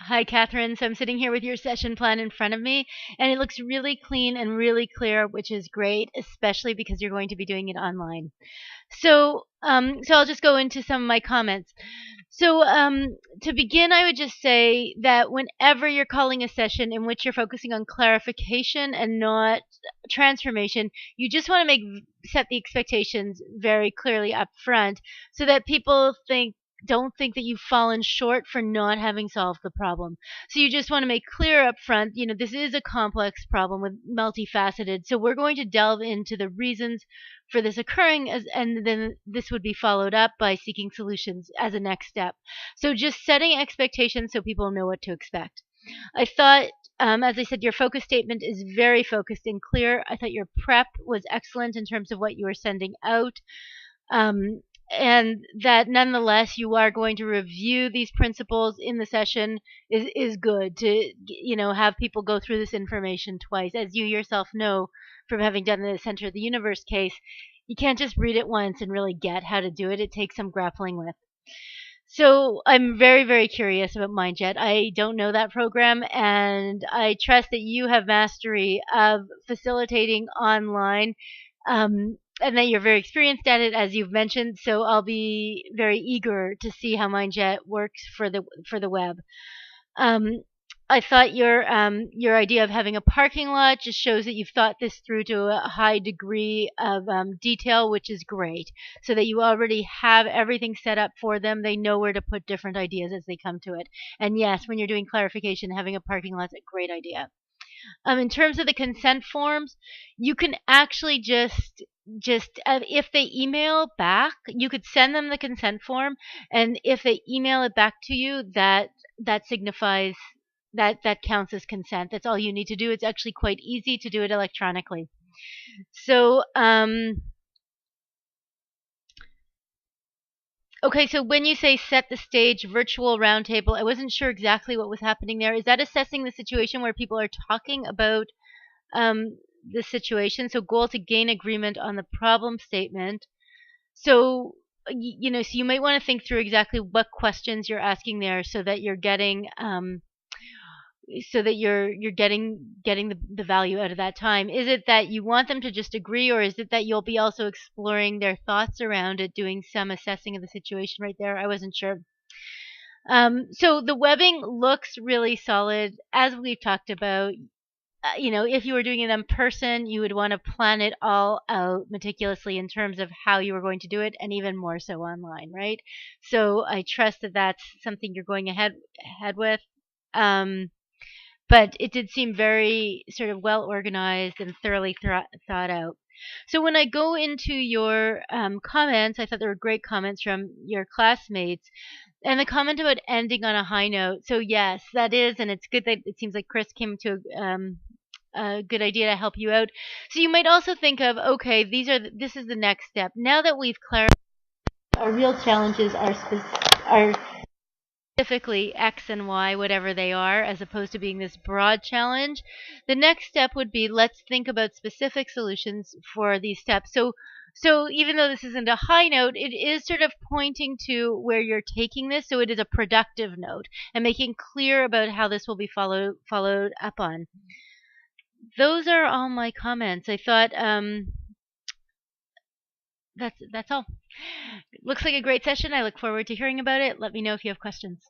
Hi, Catherine. So I'm sitting here with your session plan in front of me, and it looks really clean and really clear, which is great, especially because you're going to be doing it online. So I'll just go into some of my comments. To begin, I would just say that whenever you're calling a session in which you're focusing on clarification and not transformation, you just want to set the expectations very clearly up front so that people don't think that you've fallen short for not having solved the problem. So you just want to make clear up front, this is a complex problem with multifaceted. So we're going to delve into the reasons for this occurring and then this would be followed up by seeking solutions as a next step. So just setting expectations so people know what to expect. I thought, as I said, your focus statement is very focused and clear. I thought your prep was excellent in terms of what you were sending out. Um, and that nonetheless you are going to review these principles in the session is good to have people go through this information twice, as you yourself know from having done the center of the universe case. You can't just read it once and really get how to do it. It takes some grappling with. So I'm very, very curious about MindJet. I don't know that program, and I trust that you have mastery of facilitating online, and that you're very experienced at it, as you've mentioned. So I'll be very eager to see how MindJet works for the web. Um, I thought your idea of having a parking lot just shows that you've thought this through to a high degree of detail, which is great. So that you already have everything set up for them. They know where to put different ideas as they come to it. And yes, when you're doing clarification, having a parking lot's a great idea. In terms of the consent forms, you can actually just if they email back, you could send them the consent form, and if they email it back to you, that signifies that counts as consent. That's all you need to do. It's actually quite easy to do it electronically. So, okay, so when you say set the stage virtual roundtable, I wasn't sure exactly what was happening there. Is that assessing the situation where people are talking about the situation? So goal to gain agreement on the problem statement. So so you might want to think through exactly what questions you're asking there, so that you're getting getting the value out of that time. Is it that you want them to just agree, or is it that you'll be also exploring their thoughts around it, doing some assessing of the situation right there? I wasn't sure. So the webbing looks really solid, as we've talked about. If you were doing it in person, you would want to plan it all out meticulously in terms of how you were going to do it, and even more so online, right? So I trust that that's something you're going ahead with. But it did seem very sort of well organized and thoroughly thought out. So when I go into your comments, I thought there were great comments from your classmates. And the comment about ending on a high note. So yes, that is, and it's good that it seems like Chris came to a good idea to help you out. So you might also think of, okay, this is the next step. Now that we've clarified our real challenges are specifically X and Y, whatever they are, as opposed to being this broad challenge, the next step would be, let's think about specific solutions for these steps. So even though this isn't a high note, it is sort of pointing to where you're taking this. So it is a productive note and making clear about how this will be followed up on. Those are all my comments. I thought that's all. Looks like a great session. I look forward to hearing about it. Let me know if you have questions.